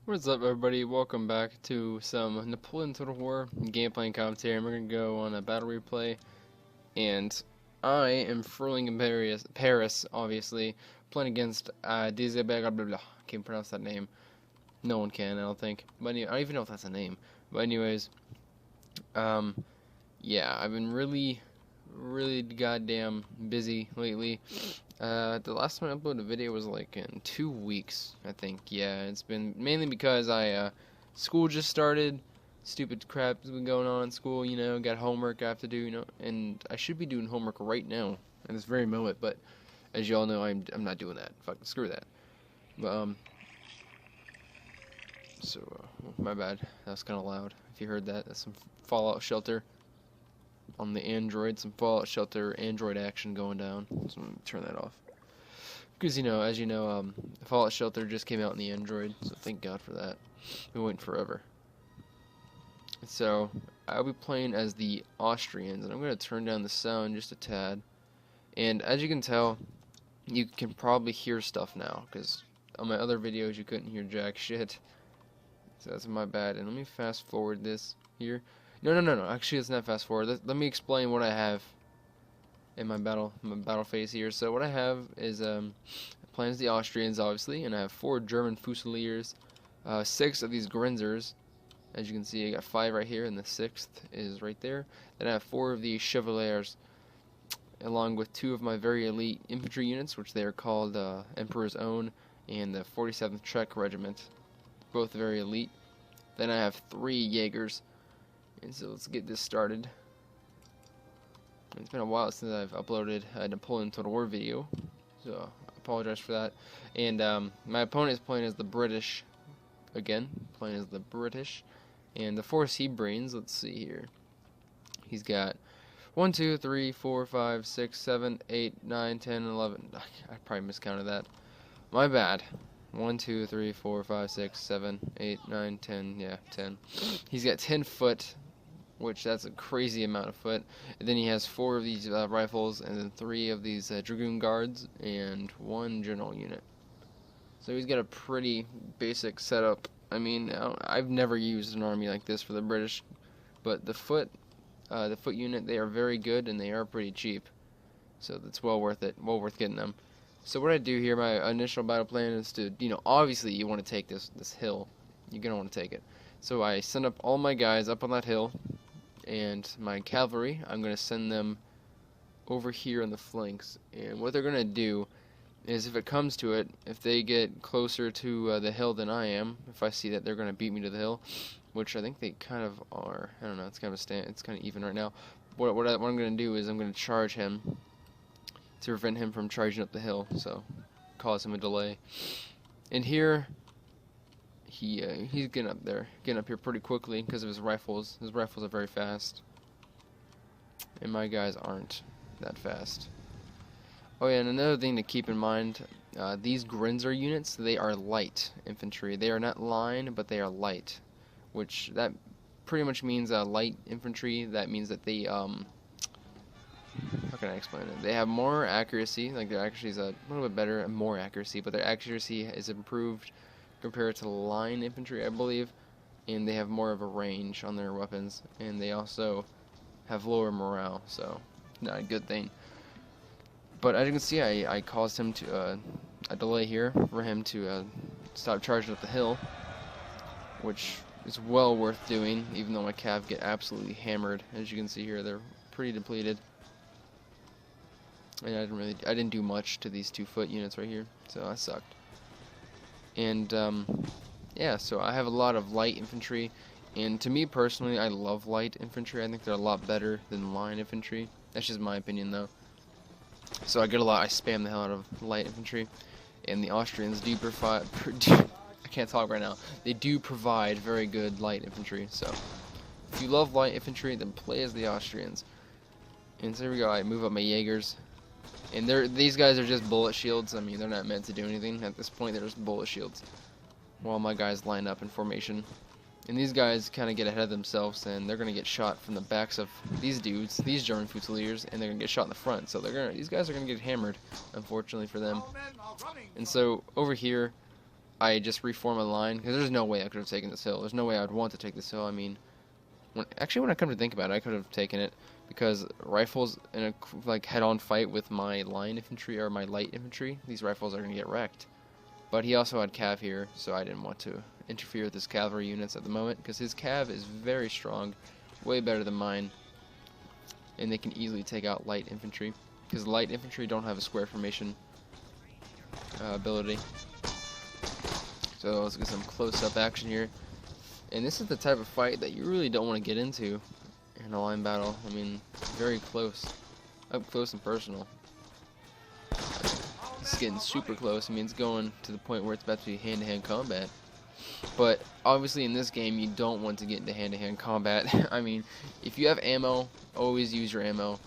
What's up, everybody? Welcome back to some Napoleon Total War gameplay and commentary. And we're gonna go on a battle replay, and I am furling in Paris, obviously, playing against blah blah blah. Can't pronounce that name. No one can, I don't think. But anyway, I don't even know if that's a name. But anyways, yeah, I've been really goddamn busy lately. The last time I uploaded a video was like in 2 weeks, I think. Yeah, it's been mainly because school just started. Stupid crap's been going on in school, got homework I have to do, and I should be doing homework right now at this very moment, but as you all know, I'm not doing that. Fuck, screw that. But, my bad. That was kind of loud. If you heard that, that's some Fallout Shelter on the Android, some Fallout Shelter Android action going down. So I'm gonna turn that off. Because, as you know, Fallout Shelter just came out in the Android, so thank God for that. Been waiting forever. So, I'll be playing as the Austrians, and I'm going to turn down the sound just a tad. And as you can tell, you can probably hear stuff now, because on my other videos you couldn't hear jack shit. So that's my bad. And let me fast forward this here. No. Actually, it's not fast forward. Let me explain what I have in my battle phase here. So what I have is plans the Austrians, obviously, and I have 4 German Fusiliers, 6 of these Grenzers. As you can see, I got 5 right here, and the 6th is right there. Then I have 4 of these Chevaliers, along with 2 of my very elite infantry units, which they are called Emperor's Own, and the 47th Czech Regiment, both very elite. Then I have 3 Jaegers. And so let's get this started. It's been a while since I've uploaded a Napoleon Total War video, so I apologize for that. And my opponent is playing as the British, again, playing as the British. And the force he brings, let's see here. He's got 1, 2, 3, 4, 5, 6, 7, 8, 9, 10, 11. I probably miscounted that. My bad. 1, 2, 3, 4, 5, 6, 7, 8, 9, 10, yeah, 10. He's got 10 foot, which that's a crazy amount of foot. And then he has 4 of these rifles, and then 3 of these dragoon guards, and 1 general unit. So he's got a pretty basic setup. I mean, I've never used an army like this for the British, but the foot unit, they are very good, and they are pretty cheap. So that's well worth it, well worth getting them. So what I do here, my initial battle plan is to, obviously you want to take this hill. You're going to want to take it. So I send up all my guys up on that hill, and my cavalry, I'm going to send them over here on the flanks. And what they're going to do is, if it comes to it, if they get closer to the hill than I am, if I see that they're going to beat me to the hill, which I think they kind of are. I don't know, it's kind of it's kind of even right now. What I'm going to do is I'm going to charge him to prevent him from charging up the hill, so cause him a delay. And here, he's getting up here pretty quickly because of his rifles. His rifles are very fast, and my guys aren't that fast. Oh yeah, and another thing to keep in mind, these Grenzer units, they are light infantry. They are not line, but they are light, which that pretty much means light infantry. That means that they how can I explain it? They have more accuracy, like their accuracy is a little bit better and more accuracy, but their accuracy is improved compared to line infantry, I believe, and they have more of a range on their weapons, and they also have lower morale, so not a good thing. But as you can see, I caused him to a delay here for him to stop charging up the hill, which is well worth doing, even though my cav get absolutely hammered. As you can see here, they're pretty depleted. And I didn't do much to these 2 foot units right here, so I sucked. And yeah, so I have a lot of light infantry, and to me personally, I love light infantry. I think they're a lot better than line infantry. That's just my opinion, though. So I spam the hell out of light infantry, and the Austrians do provide. I can't talk right now. They do provide very good light infantry. So if you love light infantry, then play as the Austrians. And so here we go. I move up my Jaegers. And these guys are just bullet shields. I mean, they're not meant to do anything at this point. They're just bullet shields, while my guys line up in formation. And these guys kind of get ahead of themselves, and they're gonna get shot from the backs of these dudes, these German Fusiliers, and they're gonna get shot in the front. So these guys are gonna get hammered, unfortunately for them. And so over here, I just reform a line, because there's no way I could have taken this hill. There's no way I would want to take this hill. I mean, when I come to think about it, I could have taken it, because rifles in a like head-on fight with my line infantry or my light infantry, these rifles are going to get wrecked. But he also had cav here, so I didn't want to interfere with his cavalry units at the moment, because his cav is very strong, way better than mine, and they can easily take out light infantry, because light infantry don't have a square formation ability. So let's get some close-up action here. And this is the type of fight that you really don't want to get into in a line battle. I mean, very close. Up close and personal. It's getting super close. I mean, it's going to the point where it's about to be hand-to-hand combat. But obviously in this game, you don't want to get into hand-to-hand combat. I mean, if you have ammo, always use your ammo.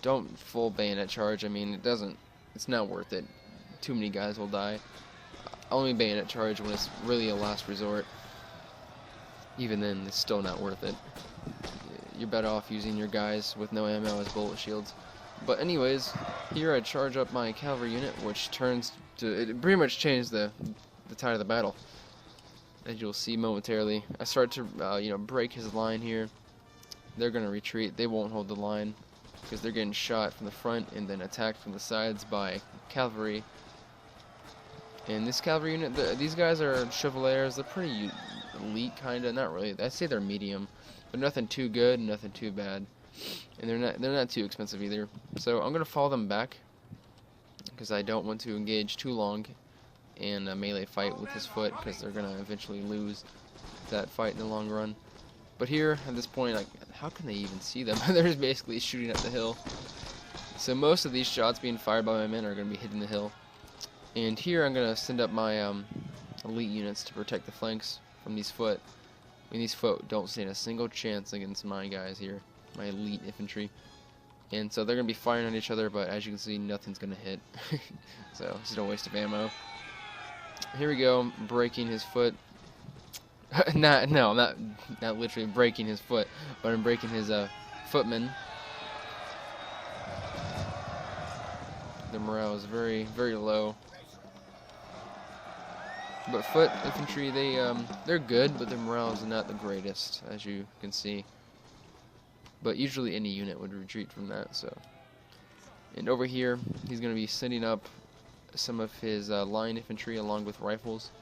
Don't full bayonet charge. I mean, it's not worth it. Too many guys will die. Only bayonet charge when it's really a last resort. Even then, it's still not worth it. You're better off using your guys with no ammo as bullet shields. But anyways, here I charge up my cavalry unit, which turns to, it pretty much changed the tide of the battle, as you'll see momentarily. I start to break his line here. They're gonna retreat. They won't hold the line because they're getting shot from the front and then attacked from the sides by cavalry. And this cavalry unit, these guys are chevaliers. They're pretty elite, kinda. Not really. I'd say they're medium, but nothing too good, nothing too bad. And they're not too expensive either. So I'm gonna follow them back because I don't want to engage too long in a melee fight with his foot, because they're gonna eventually lose that fight in the long run. But here at this point, like, how can they even see them? They're just basically shooting at the hill. So most of these shots being fired by my men are gonna be hitting the hill. And here I'm gonna send up my elite units to protect the flanks from these foot. I mean, these foot don't stand a single chance against my guys here, my elite infantry. And so they're gonna be firing on each other, but as you can see, nothing's gonna hit. So it's just a waste of ammo. Here we go, breaking his foot. not literally breaking his foot, but I'm breaking his footmen. The morale is very, very low. But foot infantry, they're good, but their morale is not the greatest, as you can see. But usually any unit would retreat from that. So, and over here, he's going to be sending up some of his line infantry along with rifles.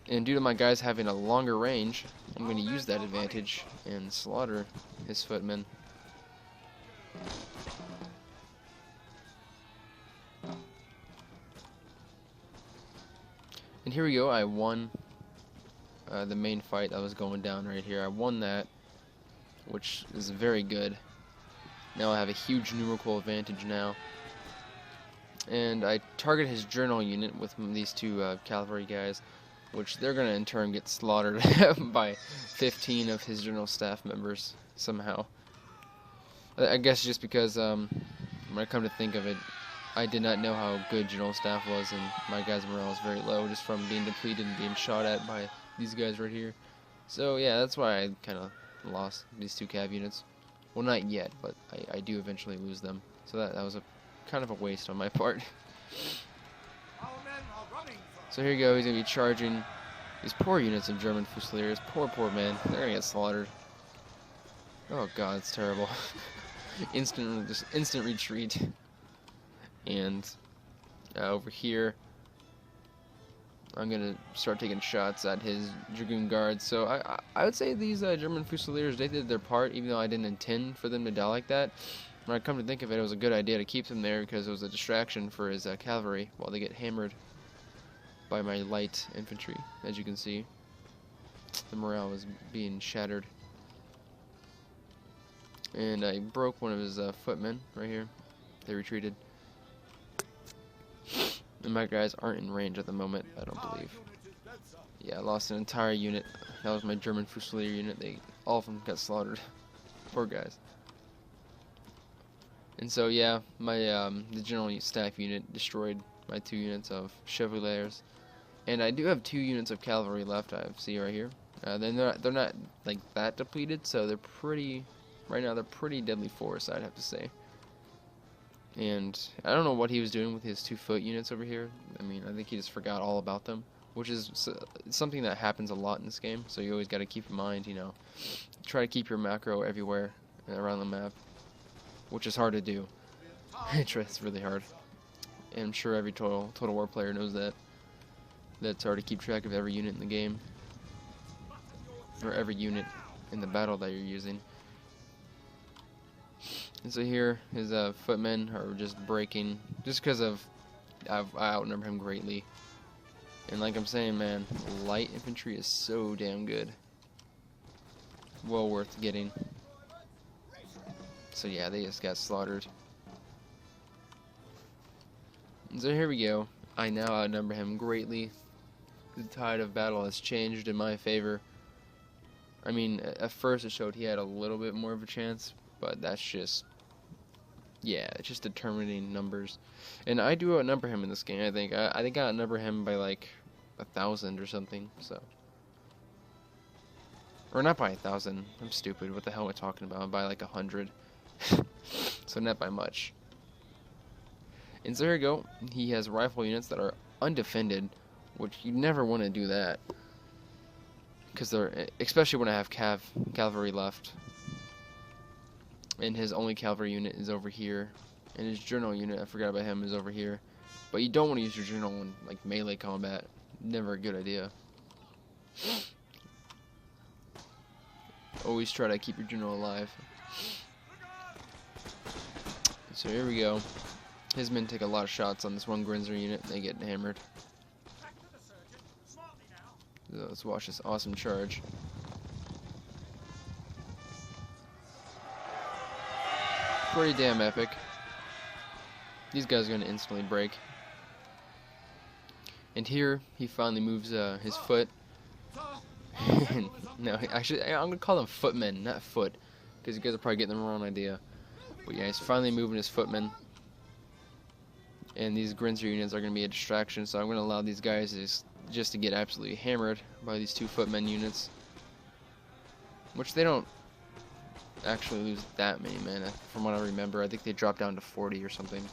And due to my guys having a longer range, I'm going to use that advantage and slaughter his footmen. And here we go, I won the main fight that was going down right here. I won that, which is very good. Now I have a huge numerical advantage now. And I target his journal unit with these two cavalry guys, which they're going to in turn get slaughtered by 15 of his general staff members somehow. I guess just because when I come to think of it, I did not know how good general staff was, and my guys' morale was very low just from being depleted and being shot at by these guys right here. So yeah, that's why I kind of lost these two cav units. Well, not yet, but I do eventually lose them. So that was a kind of a waste on my part. So here you go, he's going to be charging these poor units of German Fusiliers. Poor men. They're going to get slaughtered. Oh god, it's terrible. Instant retreat. And over here, I'm going to start taking shots at his Dragoon Guards. So I would say these German Fusiliers, they did their part, even though I didn't intend for them to die like that. When I come to think of it, it was a good idea to keep them there because it was a distraction for his cavalry while they get hammered by my light infantry. As you can see, the morale was being shattered. And I broke one of his footmen right here. They retreated. And my guys aren't in range at the moment, I don't believe. Yeah, I lost an entire unit. That was my German Fusilier unit. All of them got slaughtered. Poor guys. And so yeah, my the general staff unit destroyed my 2 units of Chevaliers. And I do have 2 units of cavalry left, I see right here. They're not like that depleted, so they're pretty, right now they're pretty deadly force, I'd have to say. And I don't know what he was doing with his 2 foot units over here. I mean, I think he just forgot all about them, which is something that happens a lot in this game. So you always got to keep in mind, you know, try to keep your macro everywhere around the map, which is hard to do. It's really hard, and I'm sure every Total War player knows that. That's hard to keep track of every unit in the game, or every unit in the battle that you're using. And so here, his footmen are just breaking, just because of I outnumber him greatly. And like I'm saying, man, light infantry is so damn good. Well worth getting. So yeah, they just got slaughtered. And so here we go. I now outnumber him greatly. The tide of battle has changed in my favor. I mean, at first it showed he had a little bit more of a chance, but that's just, yeah, it's just determining numbers. And I do outnumber him in this game, I think. I think I outnumber him by like 1,000 or something, so. Or not by 1,000, I'm stupid, what the hell am I talking about? By like 100. So not by much. And so here we go, he has rifle units that are undefended, which you never want to do that. Because they're, especially when I have cavalry left. And his only cavalry unit is over here. And his general unit, I forgot about him, is over here. But you don't want to use your general in like melee combat. Never a good idea. Always try to keep your general alive. So here we go. His men take a lot of shots on this one Grinzer unit and they get hammered. So let's watch this awesome charge. Pretty damn epic. These guys are going to instantly break. And here, he finally moves his foot. No, actually, I'm going to call them footmen, not foot. Because you guys are probably getting the wrong idea. But yeah, he's finally moving his footmen. And these Grinzer units are going to be a distraction, so I'm going to allow these guys just to get absolutely hammered by these two footmen units. Which they don't actually lose that many men, from what I remember. I think they drop down to 40 or something.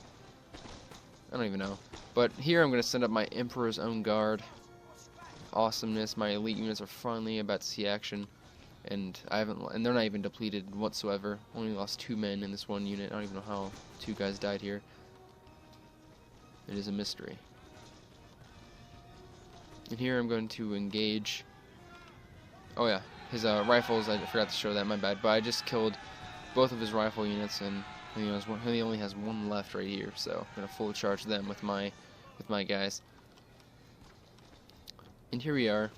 I don't even know. But here I'm going to send up my Emperor's Own Guard. Awesomeness. My elite units are finally about to see action. And they're not even depleted whatsoever. Only lost 2 men in this one unit. I don't even know how 2 guys died here. It is a mystery. And here I'm going to engage. Oh yeah, his rifles, I forgot to show that, my bad. But I just killed both of his rifle units, and he only has 1 left right here. So I'm gonna full charge them with my guys. And here we are,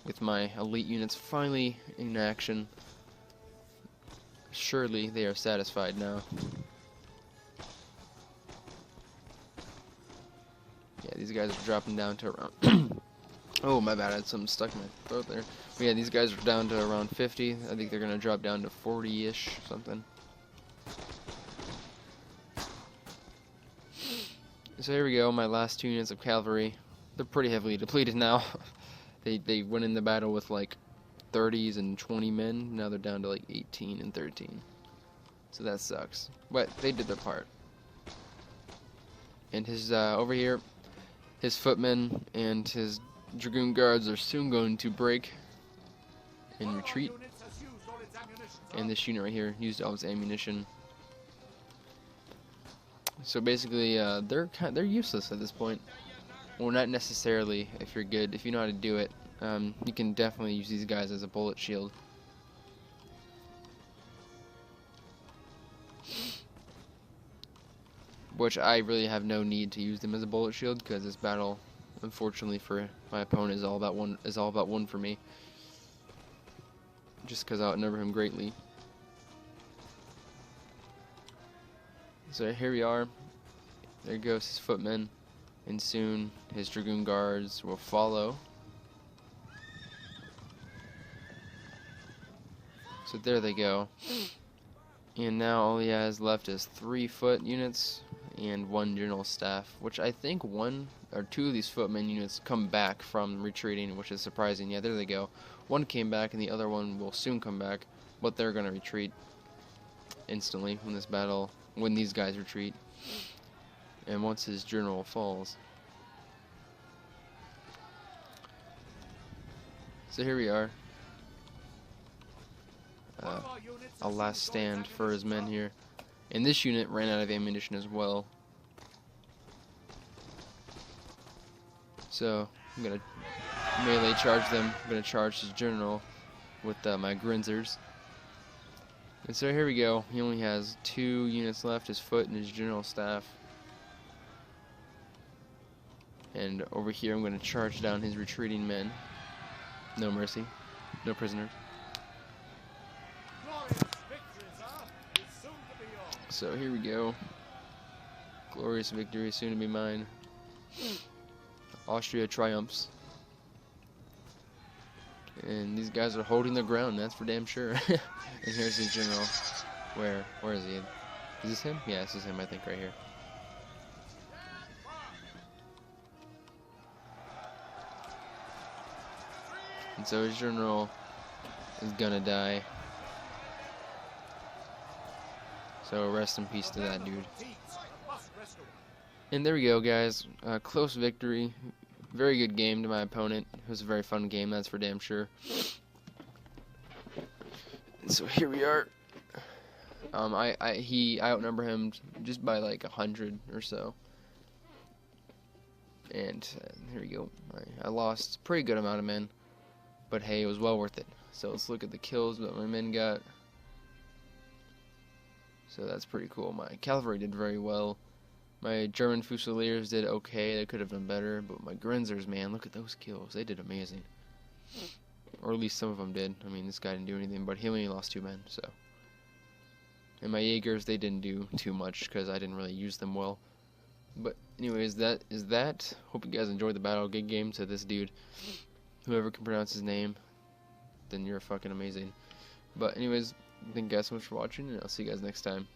with my elite units finally in action. Surely they are satisfied now. Yeah, these guys are dropping down to around... Oh, my bad, I had something stuck in my throat there. But yeah, these guys are down to around 50. I think they're going to drop down to 40-ish, something. So here we go, my last 2 units of cavalry. They're pretty heavily depleted now. They went in the battle with like 30s and 20 men. Now they're down to like 18 and 13. So that sucks. But they did their part. And his, over here, his footmen and his Dragoon guards are soon going to break and retreat. And this unit right here used all its ammunition. So basically, they're useless at this point. Well, not necessarily if you're good. If you know how to do it, you can definitely use these guys as a bullet shield. Which I really have no need to use them as a bullet shield, because this battle, unfortunately for my opponent, is all about one for me. Just because I outnumber him greatly. So here we are. There goes his footmen, and soon his Dragoon guards will follow. So there they go. And now all he has left is 3 foot units and 1 general staff, which I think 1 or 2 of these footmen units come back from retreating, which is surprising. Yeah, there they go. 1 came back and the other 1 will soon come back, but they're going to retreat instantly when these guys retreat. And once his general falls. So here we are. A last stand for his men here. And this unit ran out of ammunition as well. So I'm gonna melee charge them. I'm gonna charge his general with my Grinzers. And so here we go. He only has 2 units left, his foot and his general staff. And over here I'm gonna charge down his retreating men. No mercy. No prisoners. So here we go. Glorious victory soon to be mine. Austria triumphs. And these guys are holding their ground, that's for damn sure. And here's the general. Where is he? Is this him? Yeah, this is him, I think, right here. And so his general is gonna die. So rest in peace to that dude. And there we go, guys. Close victory. Very good game to my opponent. It was a very fun game, that's for damn sure. And so here we are. I outnumber him just by like 100 or so. And here we go. I lost a pretty good amount of men, but hey, it was well worth it. So let's look at the kills that my men got. So that's pretty cool. My cavalry did very well. My German Fusiliers did okay. They could have done better. But my Grinzers, man, look at those kills. They did amazing. Or at least some of them did. I mean, this guy didn't do anything, but he only lost 2 men, so. And my Jaegers, they didn't do too much because I didn't really use them well. But anyways, that is that. Hope you guys enjoyed the battle. Good game to this dude. Whoever can pronounce his name, then you're fucking amazing. But anyways, thank you guys so much for watching, and I'll see you guys next time.